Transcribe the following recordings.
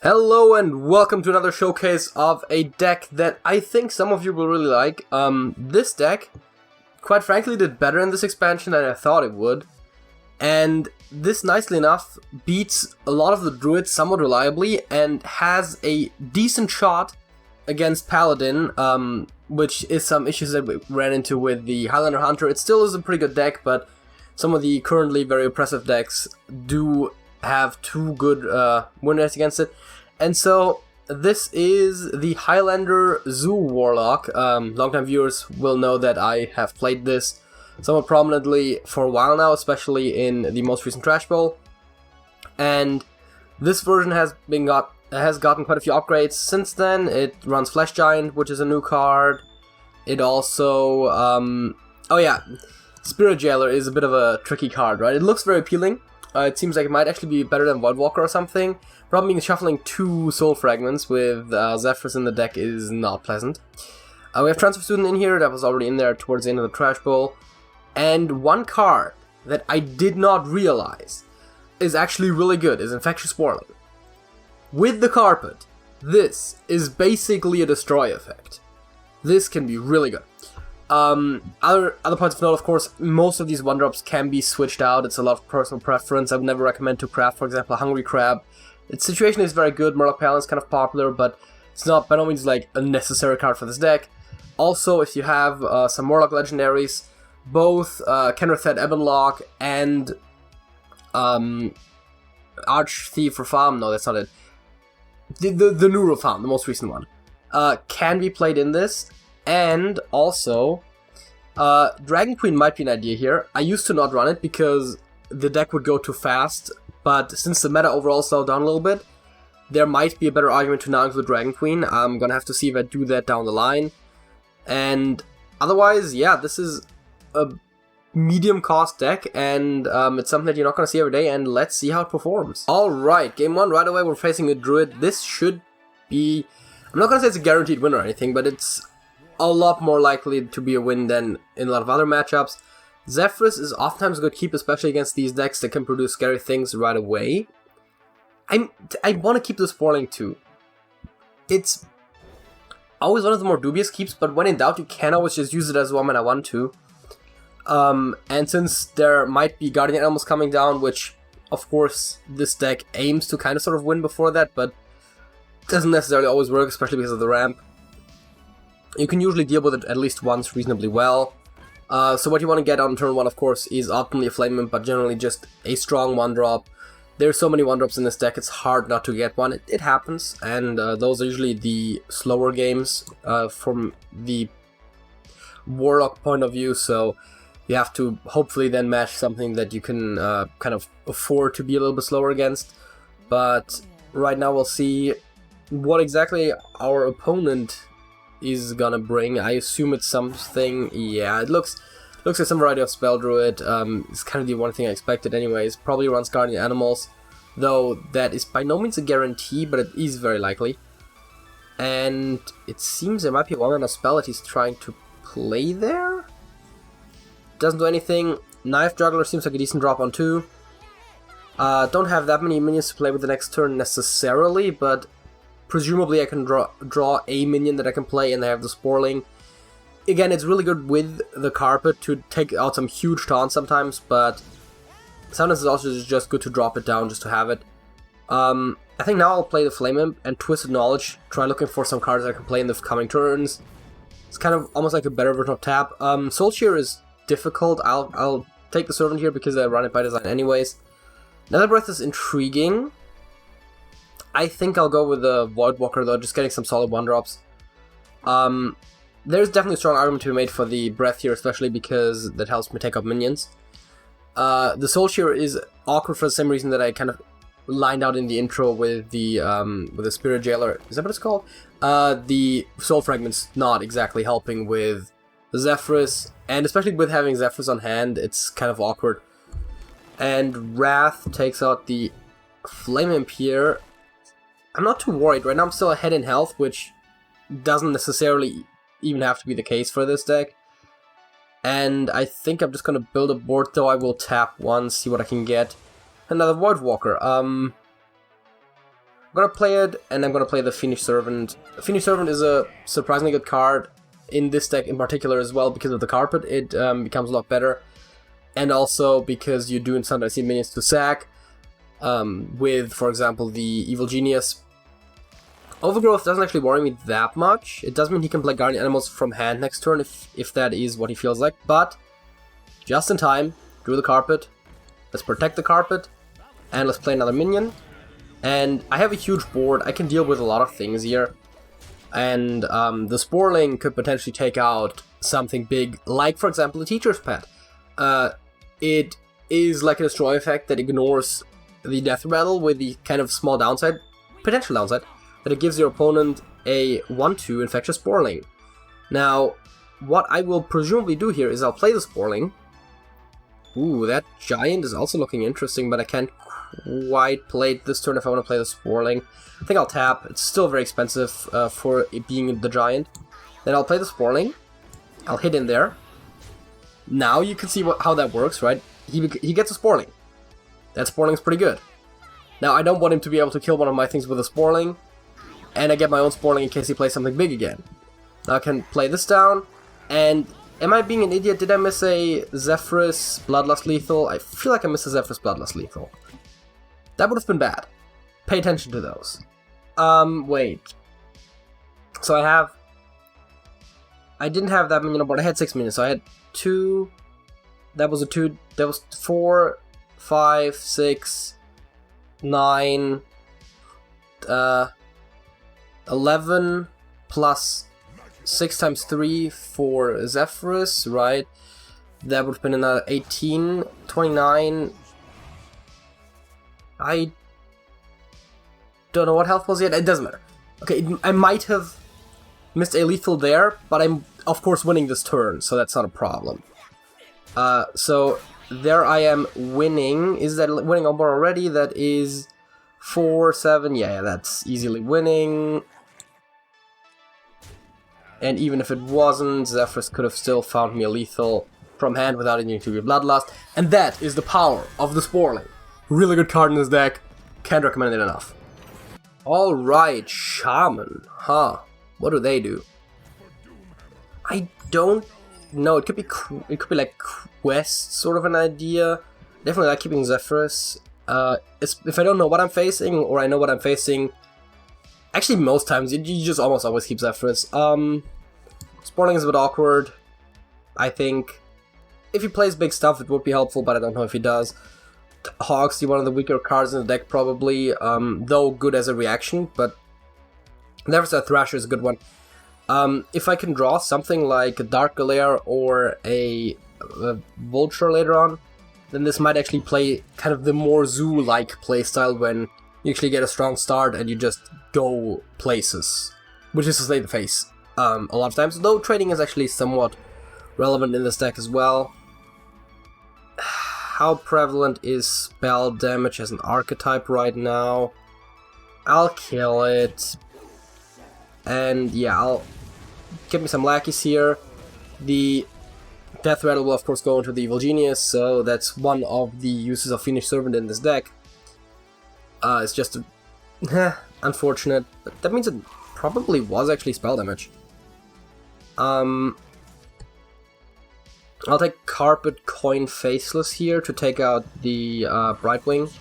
Hello and welcome to another showcase of a deck that I think some of you will really like. This deck, quite frankly, did better in this expansion than I thought it would. And this, nicely enough, beats a lot of the druids somewhat reliably and has a decent shot against Paladin, which is some issues that we ran into with the Highlander Hunter. It still is a pretty good deck, but some of the currently very oppressive decks do have two good win rates against it. And so this is the Highlander Zoo Warlock. Longtime viewers will know that I have played this somewhat prominently for a while now, especially in the most recent Trash Bowl. And this version has gotten quite a few upgrades since then. It runs Flesh Giant, which is a new card. It also Spirit Jailer is a bit of a tricky card, right? It looks very appealing. It seems like it might actually be better than Voidwalker or something. Problem being shuffling two Soul Fragments with Zephyrus in the deck is not pleasant. We have Transfer Student in here, that was already in there towards the end of the Trash Bowl. And one card that I did not realize is actually really good is Infectious Whirling. With the Carpet, this is basically a destroy effect. This can be really good. Other points of note, of course, most of these 1-drops can be switched out. It's a lot of personal preference. I would never recommend to craft, for example, a Hungry Crab. Its situation is very good. Murloc Paladin is kind of popular, but it's not by no means like a necessary card for this deck. Also, if you have some Murloc legendaries, both Kenrith Ebonlock and Arch Thief Rafam, no, that's not it. The new Rafam, the most recent one, can be played in this. And also, Dragon Queen might be an idea here. I used to not run it because the deck would go too fast, but since the meta overall slowed down a little bit, there might be a better argument to now include Dragon Queen. I'm gonna have to see if I do that down the line. And otherwise, yeah, this is a medium cost deck, and it's something that you're not gonna see every day, and let's see how it performs. Alright, game one, right away we're facing a Druid. This should be, I'm not gonna say it's a guaranteed win or anything, but it's a lot more likely to be a win than in a lot of other matchups. Zephyrus is oftentimes a good keep, especially against these decks that can produce scary things right away. I want to keep this Sporling too. It's always one of the more dubious keeps, but when in doubt, you can always just use it as one when I want to. And since there might be Guardian Animals coming down, which, of course, this deck aims to kind of sort of win before that, but doesn't necessarily always work, especially because of the ramp. You can usually deal with it at least once reasonably well. So what you want to get on turn 1, of course, is optimally a Flame Imp, but generally just a strong 1-drop. There's so many 1-drops in this deck, it's hard not to get one. It happens, and those are usually the slower games from the Warlock point of view, so you have to hopefully then match something that you can kind of afford to be a little bit slower against. But right now we'll see what exactly our opponent is gonna bring. I assume it's something, yeah, it looks like some variety of Spell Druid. It's kind of the one thing I expected anyways. Probably runs Guardian Animals, though that is by no means a guarantee, but it is very likely. And it seems there might be one on a spell that he's trying to play there. Doesn't do anything. Knife Juggler seems like a decent drop on 2. Don't have that many minions to play with the next turn necessarily, but presumably I can draw a minion that I can play, and I have the Sporling. Again, it's really good with the Carpet to take out some huge taunts sometimes, but sometimes it's also just good to drop it down just to have it. I think now I'll play the Flame Imp and Twisted Knowledge, try looking for some cards that I can play in the coming turns. It's kind of almost like a better version of tap. Soul Shear is difficult. I'll take the Servant here because I run it by design anyways. Nether Breath is intriguing. I think I'll go with the Voidwalker though, just getting some solid 1-drops. There's definitely a strong argument to be made for the Breath here, especially because that helps me take up minions. The Soul Shear is awkward for the same reason that I kind of lined out in the intro with the Spirit Jailer. Is that what it's called? The Soul Fragment's not exactly helping with Zephyrus, and especially with having Zephyrus on hand, it's kind of awkward. And Wrath takes out the Flame Imp here. I'm not too worried. Right now I'm still ahead in health, which doesn't necessarily even have to be the case for this deck. And I think I'm just going to build a board, though I will tap once, see what I can get. Another Voidwalker. I'm gonna play it, and I'm gonna play the Finished Servant. Finished Servant is a surprisingly good card in this deck in particular as well, because of the carpet. It becomes a lot better, and also because you do sometimes see minions to sack, with, for example, the Evil Genius. Overgrowth doesn't actually worry me that much. It does mean he can play Guardian Animals from hand next turn, if that is what he feels like, but just in time, drew the carpet. Let's protect the carpet, and let's play another minion. And I have a huge board. I can deal with a lot of things here. And the Sporling could potentially take out something big, like, for example, the Teacher's Pet. It is like a destroy effect that ignores the Death Rattle with the kind of small downside, potential downside, that it gives your opponent a 1/2 Infectious Sporling. Now, what I will presumably do here is I'll play the Sporling. Ooh, that Giant is also looking interesting, but I can't quite play it this turn if I want to play the Sporling. I think I'll tap. It's still very expensive for it being the Giant. Then I'll play the Sporling. I'll hit in there. Now you can see how that works, right? He gets a Sporling. That Sporling's pretty good. Now I don't want him to be able to kill one of my things with a Sporling, and I get my own Sporling in case he plays something big again. Now I can play this down, and am I being an idiot? Did I miss a Zephyrus Bloodlust Lethal? I feel like I missed a Zephyrus Bloodlust Lethal. That would have been bad. Pay attention to those. Wait. So I didn't have that minion on board. I had 6 minions, so I had 2. That was 2. That was 4, 5, 6, 9, 11 plus 6 times 3 for Zephyrus, right? That would have been another 18, 29. I don't know what health was yet. It doesn't matter. Okay, I might have missed a lethal there, but I'm of course winning this turn, so that's not a problem. So there I am winning. Is that winning on board already? That is 4, 7. Yeah, that's easily winning. And even if it wasn't, Zephyrus could have still found me a lethal from hand without needing to be Bloodlust. And that is the power of the Sporling. Really good card in this deck. Can't recommend it enough. Alright, Shaman. Huh. What do they do? I don't know. It could be like quest sort of an idea. Definitely like keeping Zephyrus. If I don't know what I'm facing, or I know what I'm facing, actually most times you just almost always keep Zephyrus. Sporling is a bit awkward, I think. If he plays big stuff, it would be helpful, but I don't know if he does. Hawks, one of the weaker cards in the deck probably, though good as a reaction, but Neversaid Thrasher is a good one. If I can draw something like a Dark Galere or a Vulture later on, then this might actually play kind of the more zoo-like playstyle when you actually get a strong start and you just go places, which is to say the face a lot of times, though trading is actually somewhat relevant in this deck as well. How prevalent is spell damage as an archetype right now? I'll kill it. And yeah, I'll get me some lackeys here. The Death Rattle will of course go into the Evil Genius, so that's one of the uses of Finished Servant in this deck. It's just unfortunate, but that means it probably was actually spell damage. I'll take Carpet Coin Faceless here to take out the Brightwing.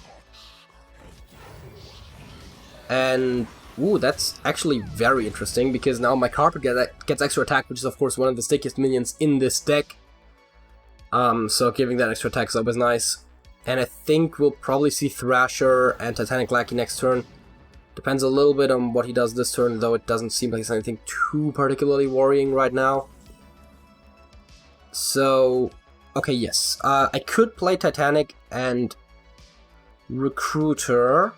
And ooh, that's actually very interesting, because now my Carpet gets extra attack, which is of course one of the stickiest minions in this deck. So giving that extra attack is always nice. And I think we'll probably see Thrasher and Titanic Lackey next turn. Depends a little bit on what he does this turn, though it doesn't seem like it's anything too particularly worrying right now. So, okay, yes. I could play Titanic and Recruiter.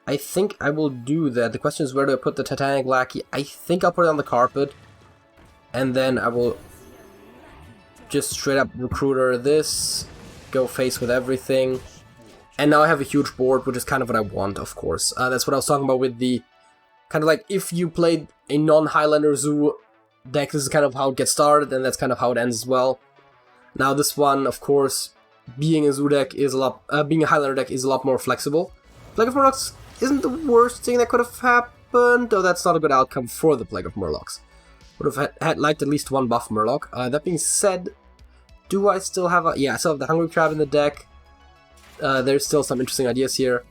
I think I will do that. The question is, where do I put the Titanic Lackey? I think I'll put it on the carpet. And then I will just straight up Recruiter this, go face with everything. And now I have a huge board, which is kind of what I want, of course. That's what I was talking about with the, kind of like, if you played a non-Highlander Zoo deck, this is kind of how it gets started, and that's kind of how it ends as well. Now this one, of course, being a Zoo deck is a lot, being a Highlander deck is a lot more flexible. Plague of Murlocs isn't the worst thing that could have happened, though that's not a good outcome for the Plague of Murlocs. Would have had liked at least one buff Murloc. That being said, do I still have a... Yeah, I still have the Hungry Crab in the deck. There's still some interesting ideas here.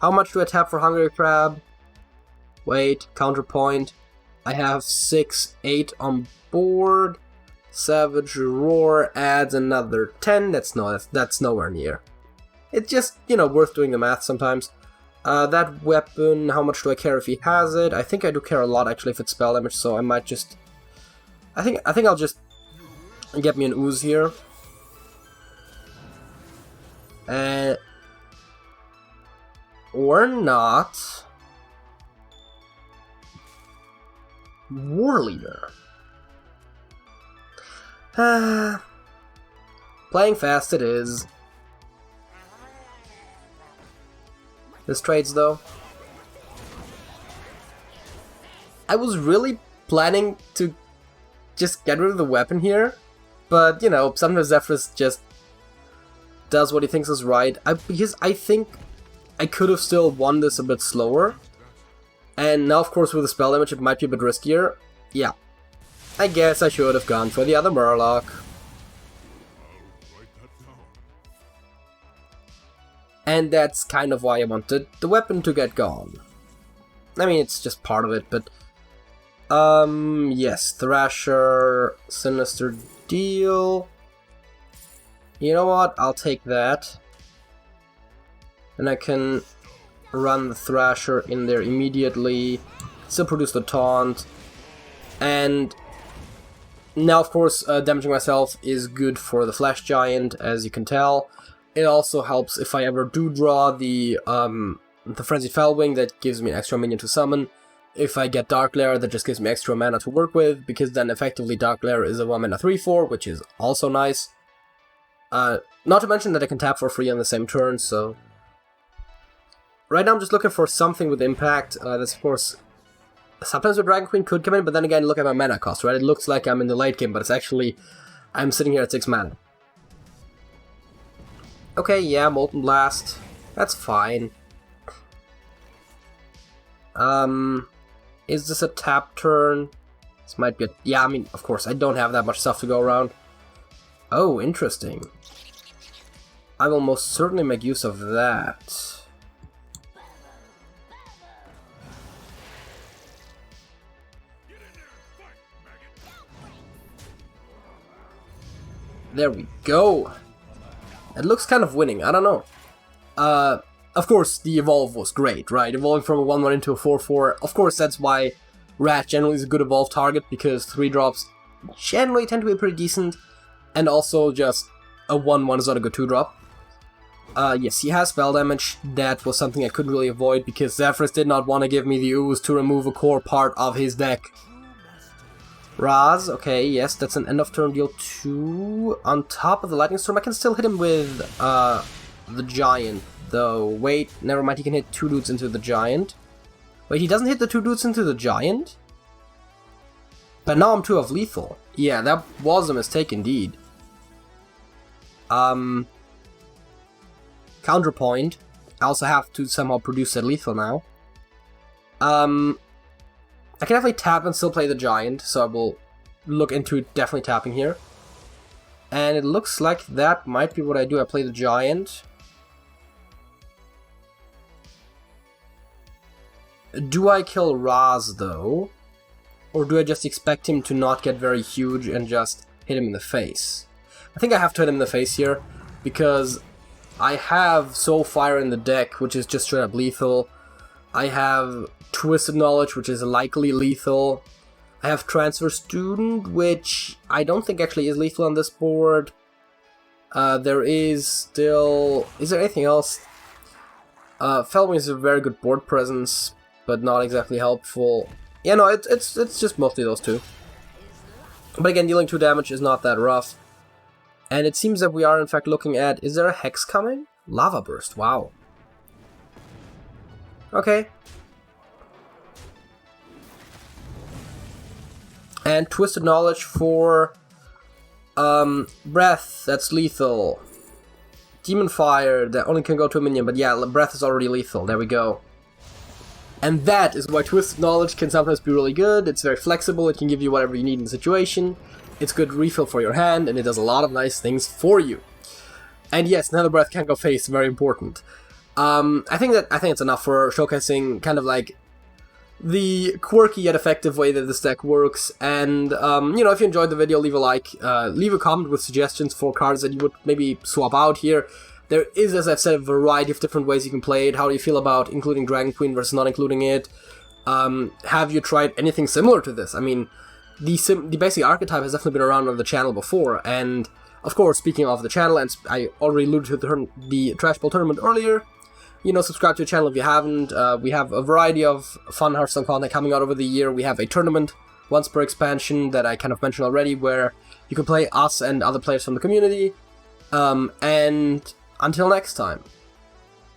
How much do I tap for Hungry Crab? Wait, counterpoint. I have 6, 8 on board. Savage Roar adds another 10. That's nowhere near. It's just, you know, worth doing the math sometimes. That weapon, how much do I care if he has it? I think I do care a lot actually if it's spell damage, so I might just... I think I'll just get me an ooze here. Or not. War Leader. Playing fast it is. This trades though. I was really planning to just get rid of the weapon here, but you know, sometimes Zephyrus just does what he thinks is right. Because I think I could have still won this a bit slower. And now, of course, with the spell damage, it might be a bit riskier. Yeah. I guess I should have gone for the other Murloc. And that's kind of why I wanted the weapon to get gone. I mean, it's just part of it, but... yes, Thrasher, Sinister Deal. You know what? I'll take that. And I can run the Thrasher in there immediately. Still produce the Taunt. And now, of course, damaging myself is good for the Flash Giant, as you can tell. It also helps if I ever do draw the Frenzied Fellwing, that gives me an extra minion to summon. If I get Dark Lair, that just gives me extra mana to work with, because then effectively Dark Lair is a 1 mana 3/4, which is also nice. Not to mention that I can tap for free on the same turn, so... Right now I'm just looking for something with impact. That's of course... Sometimes the Dragon Queen could come in, but then again, look at my mana cost, right? It looks like I'm in the late game, but it's actually... I'm sitting here at 6 mana. Okay, yeah, Molten Blast. That's fine. Is this a tap turn? This might be a... Yeah, I mean, of course, I don't have that much stuff to go around. Oh, interesting. I will most certainly make use of that. There we go. It looks kind of winning, I don't know. Of course, the evolve was great, right? Evolving from a 1/1 into a 4/4. Of course, that's why Rat generally is a good evolve target, because 3-drops generally tend to be pretty decent. And also, just a 1/1 is not a good 2-drop. Yes, he has spell damage. That was something I couldn't really avoid, because Zephyrus did not want to give me the ooze to remove a core part of his deck. Raz, okay, yes, that's an end of turn deal 2. On top of the Lightning Storm, I can still hit him with the Giant, though. Wait, never mind, he can hit 2 dudes into the Giant. Wait, he doesn't hit the 2 dudes into the Giant? But now I'm 2 of lethal. Yeah, that was a mistake indeed. Counterpoint. I also have to somehow produce that lethal now. I can definitely tap and still play the Giant, so I will look into definitely tapping here. And it looks like that might be what I do. I play the Giant. Do I kill Raz, though? Or do I just expect him to not get very huge and just hit him in the face? I think I have to hit him in the face here, because I have Soulfire in the deck, which is just straight up lethal. I have Twisted Knowledge, which is likely lethal. I have Transfer Student, which I don't think actually is lethal on this board. There is still... Is there anything else? Fellwing is a very good board presence, but not exactly helpful. Yeah, no, it's just mostly those two. But again, dealing 2 damage is not that rough. And it seems that we are in fact looking at... Is there a Hex coming? Lava Burst, wow. Okay. And Twisted Knowledge for Breath, that's lethal. Demon Fire that only can go to a minion, but yeah, Breath is already lethal. There we go. And that is why Twisted Knowledge can sometimes be really good. It's very flexible, it can give you whatever you need in the situation. It's good refill for your hand, and it does a lot of nice things for you. And yes, Nether Breath can go face, very important. I think it's enough for showcasing kind of like the quirky yet effective way that this deck works. And you know, if you enjoyed the video, leave a like, leave a comment with suggestions for cards that you would maybe swap out here. There is, as I've said, a variety of different ways you can play it. How do you feel about including Dragon Queen versus not including it? Have you tried anything similar to this? I mean, the basic archetype has definitely been around on the channel before, and of course, speaking of the channel, and I already alluded to the Trash Ball tournament earlier, you know, subscribe to the channel if you haven't. We have a variety of fun Hearthstone content coming out over the year. We have a tournament once per expansion that I kind of mentioned already, where you can play us and other players from the community, and until next time,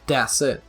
that's it.